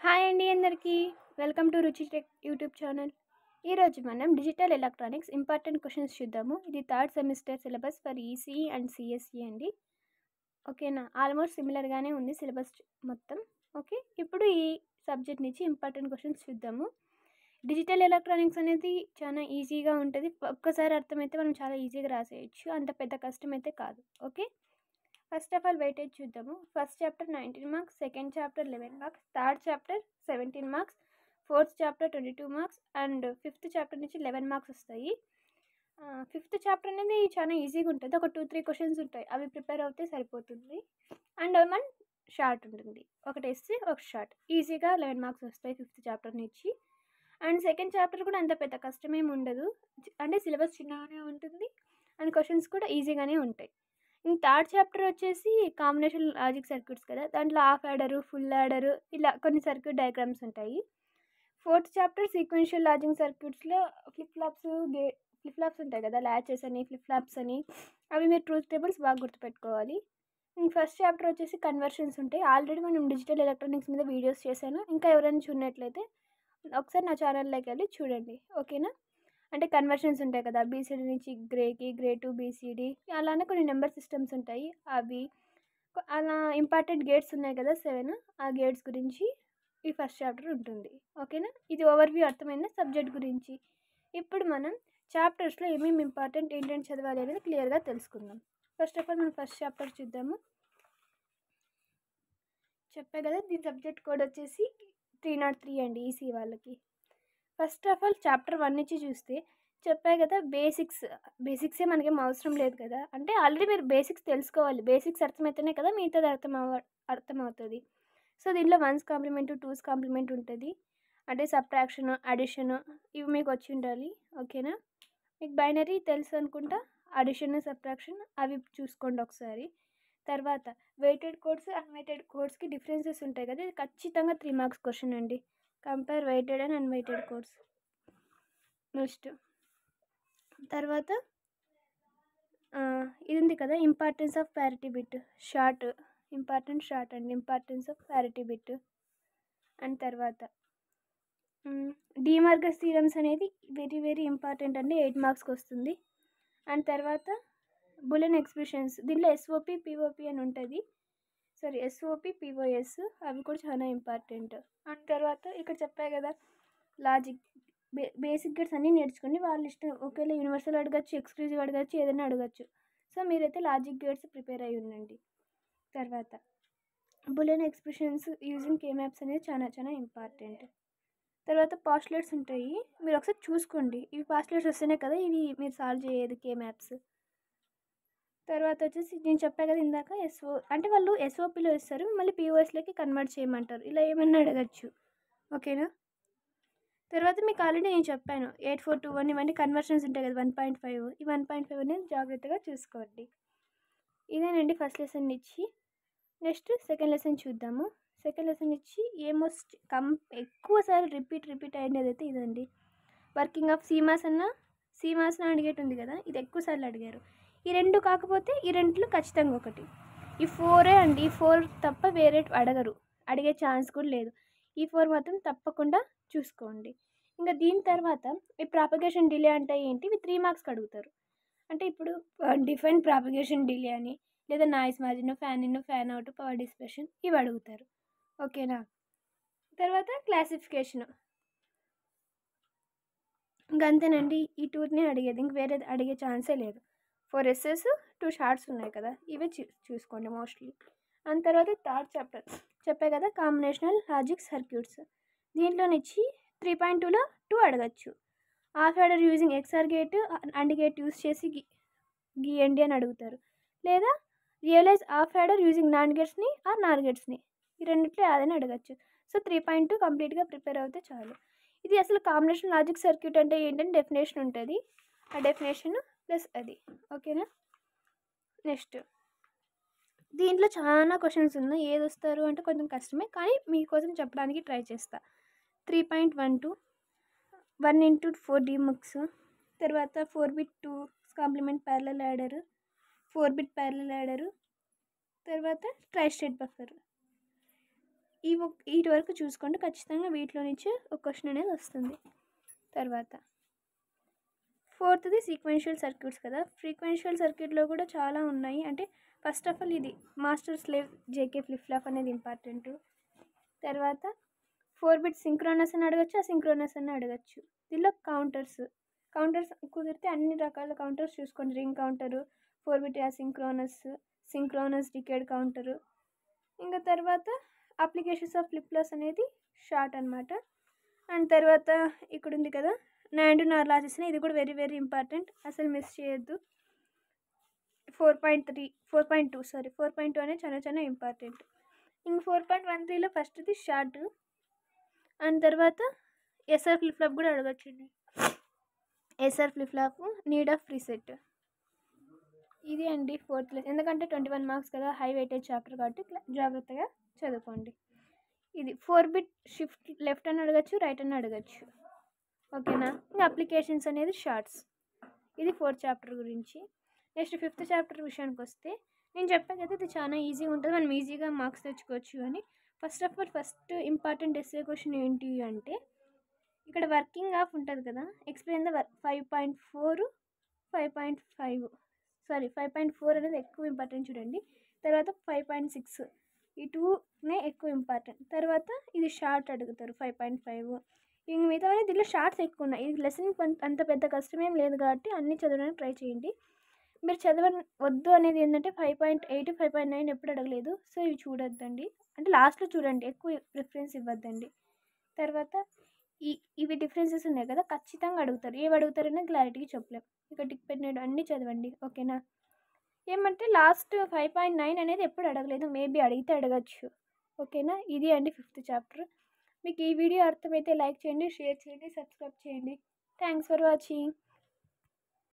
Hi అండి అందరికీ welcome to రుచి టెక్ యూట్యూబ్ ఛానల్. ఈరోజు మనం డిజిటల్ ఎలక్ట్రానిక్స్ ఇంపార్టెంట్ క్వశ్చన్స్ చూద్దాము. ఇది third semester syllabus for ECE and CSE అండి. ఓకేనా, ఆల్మోస్ట్ సిమిలర్గానే ఉంది సిలబస్ మొత్తం. ఓకే, ఇప్పుడు ఈ సబ్జెక్ట్ నుంచి ఇంపార్టెంట్ క్వశ్చన్స్ చూద్దాము. డిజిటల్ ఎలక్ట్రానిక్స్ అనేది చాలా ఈజీగా ఉంటుంది. ఒక్కసారి అర్థమైతే మనం చాలా ఈజీగా రాసేయచ్చు, అంత పెద్ద కష్టం అయితే కాదు. Okay, first of all weightage చూద్దాము. First chapter 19 marks, second chapter 11 marks, third chapter 17 marks, fourth chapter 22 marks and fifth chapter నుంచి 11 మార్క్స్ వస్తాయి. ఫిఫ్త్ చాప్టర్ అనేది చాలా ఈజీగా ఉంటుంది. ఒక 2-3 క్వశ్చన్స్ ఉంటాయి, అవి ప్రిపేర్ అవుతే సరిపోతుంది. అండ్ వన్ షార్ట్ ఉంటుంది, ఒకటి ఎస్సే ఒక షార్ట్. ఈజీగా 11 మార్క్స్ వస్తాయి ఫిఫ్త్ చాప్టర్ నుంచి. అండ్ సెకండ్ చాప్టర్ కూడా అంత పెద్ద కష్టమేమి ఉండదు, అంటే సిలబస్ చిన్నగానే ఉంటుంది అండ్ క్వశ్చన్స్ కూడా ఈజీగానే ఉంటాయి. థర్డ్ చాప్టర్ వచ్చేసి కాంబినేషన్ లాజిక్ సర్క్యూట్స్ కదా, దాంట్లో హాఫ్ యాడరు, ఫుల్ యాడరు, ఇలా కొన్ని సర్క్యూట్ డయాగ్రామ్స్ ఉంటాయి. ఫోర్త్ చాప్టర్ సీక్వెన్షియల్ లాజిక్ సర్క్యూట్స్లో ఫ్లిప్ ఫ్లాప్స్ ఉంటాయి కదా, ల్యాచెస్ అని, ఫ్లిప్ ఫ్లాప్స్ అని, అవి మీరు ట్రూత్ టేబుల్స్ బాగా గుర్తుపెట్టుకోవాలి. ఫస్ట్ చాప్టర్ వచ్చేసి కన్వర్షన్స్ ఉంటాయి. ఆల్రెడీ మనం డిజిటల్ ఎలక్ట్రానిక్స్ మీద వీడియోస్ చేశాను, ఇంకా ఎవరైనా చూడనట్లయితే ఒకసారి నా ఛానల్లోకి వెళ్ళి చూడండి. ఓకేనా, అంటే కన్వర్షన్స్ ఉంటాయి కదా, బీసీడీ నుంచి గ్రేకి, గ్రే టు బీసీడీ, అలానే కొన్ని నెంబర్ సిస్టమ్స్ ఉంటాయి. అవి అలా ఇంపార్టెంట్ గేట్స్ ఉన్నాయి కదా 7, ఆ గేట్స్ గురించి ఈ ఫస్ట్ చాప్టర్ ఉంటుంది. ఓకేనా, ఇది ఓవర్వ్యూ అర్థమైన సబ్జెక్ట్ గురించి. ఇప్పుడు మనం చాప్టర్స్లో ఏమేమి ఇంపార్టెంట్, ఏంటంటే చదవాలి అనేది క్లియర్గా తెలుసుకుందాం. ఫస్ట్ ఆఫ్ ఆల్ మనం ఫస్ట్ చాప్టర్ చూద్దాము. చెప్పా కదా, దీని సబ్జెక్ట్ కోడ్ వచ్చేసి 303 అండి ఈసీ వాళ్ళకి. ఫస్ట్ ఆఫ్ ఆల్ చాప్టర్ 1 నుంచి చూస్తే చెప్పాయి కదా, బేసిక్సే మనకేం అవసరం లేదు కదా, అంటే ఆల్రెడీ మీరు బేసిక్స్ తెలుసుకోవాలి. బేసిక్స్ అర్థమైతేనే కదా మిగతాది అర్థమవుతుంది. సో దీంట్లో 1's కాంప్లిమెంట్, 2's కాంప్లిమెంట్ ఉంటుంది, అంటే సబ్ట్రాక్షన్, అడిషన్, ఇవి మీకు వచ్చి ఉండాలి. ఓకేనా, మీకు బైనరీ తెలుసు అనుకుంటా, అడిషన్, సబ్ట్రాక్షన్ అవి చూసుకోండి ఒకసారి. తర్వాత వెయిటెడ్ కోడ్స్, అన్వెయిటెడ్ కోడ్స్కి డిఫరెన్సెస్ ఉంటాయి కదా, ఇది ఖచ్చితంగా 3 మార్క్స్ క్వశ్చన్ అండి. Compare weighted and unweighted codes. Next తర్వాత ఇది ఉంది కదా, importance of parity bit, importance of parity bit. And తర్వాత డీమార్గస్ థీరమ్స్ అనేది వెరీ వెరీ ఇంపార్టెంట్ అండి, 8 మార్క్స్కి వస్తుంది. అండ్ తర్వాత బులియన్ ఎక్స్ప్రెషన్స్, దీంట్లో ఎస్ఓపి, పిఓపి అని ఉంటుంది, ఎస్ఓపి, పిఓఎస్, అవి కూడా చాలా ఇంపార్టెంట్. అండ్ తర్వాత ఇక్కడ చెప్పాయి కదా లాజిక్, బేసిక్ గేట్స్ అన్నీ నేర్చుకోండి, వాళ్ళ ఇష్టం. ఒకవేళ యూనివర్సల్ అడగచ్చు, ఎక్స్క్లూజివ్ అడగచ్చు, ఏదైనా అడగచ్చు. సో మీరైతే లాజిక్ గేట్స్ ప్రిపేర్ అయ్యి ఉండండి. తర్వాత Boolean expressions using K maps అనేది చాలా చాలా ఇంపార్టెంట్. తర్వాత పాస్టులేట్స్ ఉంటాయి, మీరు ఒకసారి చూసుకోండి. ఇవి పాస్టులేట్స్ వస్తేనే కదా ఇవి మీరు సాల్వ్ చేయదు, కే మ్యాప్స్. తర్వాత వచ్చేసి నేను చెప్పాను కదా ఇందాక, అంటే వాళ్ళు ఎస్ఓపిలో ఇస్తారు, మళ్ళీ పిఓఎస్లోకి కన్వర్ట్ చేయమంటారు, ఇలా ఏమన్నా అడగచ్చు. ఓకేనా, తర్వాత మీకు ఆల్రెడీ నేను చెప్పాను 8421, ఇవన్నీ కన్వర్షన్స్ ఉంటాయి కదా 1.5, ఈ 1.5 అనేది జాగ్రత్తగా చూసుకోండి. ఇదేనండి ఫస్ట్ లెసన్ ఇచ్చి. నెక్స్ట్ సెకండ్ లెసన్ చూద్దాము. సెకండ్ లెసన్ ఇచ్చి ఏమోస్ట్ ఎక్కువసారి రిపీట్ అయినది అయితే ఇదండి, వర్కింగ్ ఆఫ్ సీమాస్ అడిగేటి ఉంది కదా, ఇది ఎక్కువసార్లు అడిగారు. ఈ రెండు కాకపోతే ఈ రెండులో ఖచ్చితంగా ఒకటి. ఈ 4 అండి, ఈ 4 తప్ప వేరే అడగరు, అడిగే ఛాన్స్ కూడా లేదు. ఈ 4 మాత్రం తప్పకుండా చూసుకోండి. ఇంకా దీని తర్వాత ఈ ప్రాపగేషన్ డిలే అంటే ఏంటి, ఇవి 3 మార్క్స్కి అడుగుతారు. అంటే ఇప్పుడు డిఫైన్ ప్రాపగేషన్ డిలే అని, లేదా noise margin, fan in, fan out, power dissipation, ఇవి అడుగుతారు. ఓకేనా, తర్వాత క్లాసిఫికేషన్, ఇంక అంతేనండి. ఈ 2ని అడిగేది, ఇంక వేరేది అడిగే ఛాన్సే లేదు. 4 ఎస్ఎస్, 2 షార్ట్స్ ఉన్నాయి కదా, ఇవే చూసుకోండి మోస్ట్లీ. అండ్ తర్వాత థర్డ్ చాప్టర్ చెప్పే కదా, కాంబినేషనల్ లాజిక్ సర్క్యూట్స్, దీంట్లోనిచ్చి 3.2లో 2 అడగచ్చు. Half adder using XOR gate, AND gate use చేసి గీయండి అని అడుగుతారు. లేదా realize half adder using NAND గేట్స్ని ఆర్ నార్ గేట్స్ని, ఈ రెండిట్లో ఏదైనా అడగచ్చు. సో 3.2 కంప్లీట్గా ప్రిపేర్ అవుతే చాలు. ఇది అసలు కాంబినేషన్ లాజిక్ సర్క్యూట్ అంటే ఏంటంటే డెఫినేషన్ ఉంటుంది, ఆ డెఫినేషన్ ప్లస్ అది. ఓకేనా, నెక్స్ట్ దీంట్లో చాలా క్వశ్చన్స్ ఉన్నాయి, ఏది వస్తారు అంటే కొంచెం కష్టమే, కానీ మీకోసం చెప్పడానికి ట్రై చేస్తా. 3.12 1x4 డీమక్స్, తర్వాత 4-bit 2 complement parallel adder, 4-bit parallel adder, తర్వాత ట్రై స్టేట్ బఫర్. వీటి వరకు చూసుకోండి, ఖచ్చితంగా వీటిలో నుంచి ఒక క్వశ్చన్ అనేది వస్తుంది. తర్వాత 4th సీక్వెన్షియల్ సర్క్యూట్స్ కదా. ఫ్రీక్వెన్షియల్ సర్క్యూట్లో కూడా చాలా ఉన్నాయి. అంటే ఫస్ట్ ఆఫ్ ఆల్ ఇది master slave JK flip flop అనేది ఇంపార్టెంట్. తర్వాత 4 బిట్ సింక్రోనస్ అని అడగచ్చు, అసింక్రోనస్ అని అడగచ్చు. దీనిలో కౌంటర్స్ కుదిరితే అన్ని రకాల కౌంటర్స్ చూసుకోండి. Ring counter, 4 bit asynchronous, synchronous decade counter. ఇంకా తర్వాత అప్లికేషన్స్ ఆఫ్ ఫ్లిప్ ఫ్లాప్స్ అనేది షార్ట్ అనమాట. అండ్ తర్వాత ఇక్కడ ఉంది కదా నాండ్ నార్ లాసెస్, ఇది కూడా వెరీ వెరీ ఇంపార్టెంట్, అసలు మిస్ చేయొద్దు. 4.2 అనేది చాలా చాలా ఇంపార్టెంట్. ఇంక 4.13లో ఫస్ట్ది షార్ట్. అండ్ తర్వాత ఎస్ఆర్ ఫ్లిప్ ఫ్లాప్ కూడా అడగచ్చండి. SR flip flop need of preset. ఇది అండి 4th లెసన్. ఎందుకంటే 21 మార్క్స్ కదా, హై వెయిటేజ్ చాప్టర్ కాబట్టి జాగ్రత్తగా చదువుకోండి. ఇది 4 బిట్ షిఫ్ట్ లెఫ్ట్ అని అడగచ్చు, రైట్ అని అడగచ్చు. ఓకేనా. ఇంకా అప్లికేషన్స్ అనేది షార్ట్స్. ఇది 4th చాప్టర్ గురించి. నెక్స్ట్ 5th చాప్టర్ విషయానికి వస్తే నేను చెప్పాను కదా, ఇది చాలా ఈజీగా ఉంటుంది, మనం ఈజీగా మార్క్స్ తెచ్చుకోవచ్చు అని. ఫస్ట్ ఇంపార్టెంట్ ఎస్ఏ క్వశ్చన్ ఏంటి అంటే, ఇక్కడ వర్కింగ్ ఆఫ్ ఉంటుంది కదా, ఎక్స్ప్లెయిన్ ద 5.4 అనేది ఎక్కువ ఇంపార్టెంట్ చూడండి. తర్వాత 5.6, ఈ 2నే ఎక్కువ ఇంపార్టెంట్. తర్వాత ఇది షార్ట్ అడుగుతారు 5.5. ఇంక మిగతా దీంట్లో షార్ట్స్ ఎక్కువ ఉన్నాయి. ఇది లెసన్ అంత పెద్ద కష్టమేం లేదు కాబట్టి అన్నీ చదవడానికి ట్రై చేయండి. మీరు వద్దు అనేది ఏంటంటే 5.8, 5.9 ఎప్పుడు అడగలేదు, సో ఇవి చూడొద్దండి. అంటే లాస్ట్లో చూడండి, ఎక్కువ ప్రిఫరెన్స్ ఇవ్వద్దండి. తర్వాత ఇవి డిఫరెన్సెస్ ఉన్నాయి కదా, ఖచ్చితంగా అడుగుతారు. ఏవి అడుగుతారనే క్లారిటీగా చెప్పలేం. ఇక టిక్ పెట్టినట్టు అన్నీ చదవండి. ఓకేనా. ఏమంటే లాస్ట్ 5.9 అనేది ఎప్పుడు అడగలేదు, మేబీ అడిగితే అడగచ్చు. ఓకేనా. ఇది అండి 5th చాప్టర్. మీకు ఈ వీడియో అర్థమైతే లైక్ చేయండి, షేర్ చేయండి, సబ్స్క్రైబ్ చేయండి. Thanks for watching.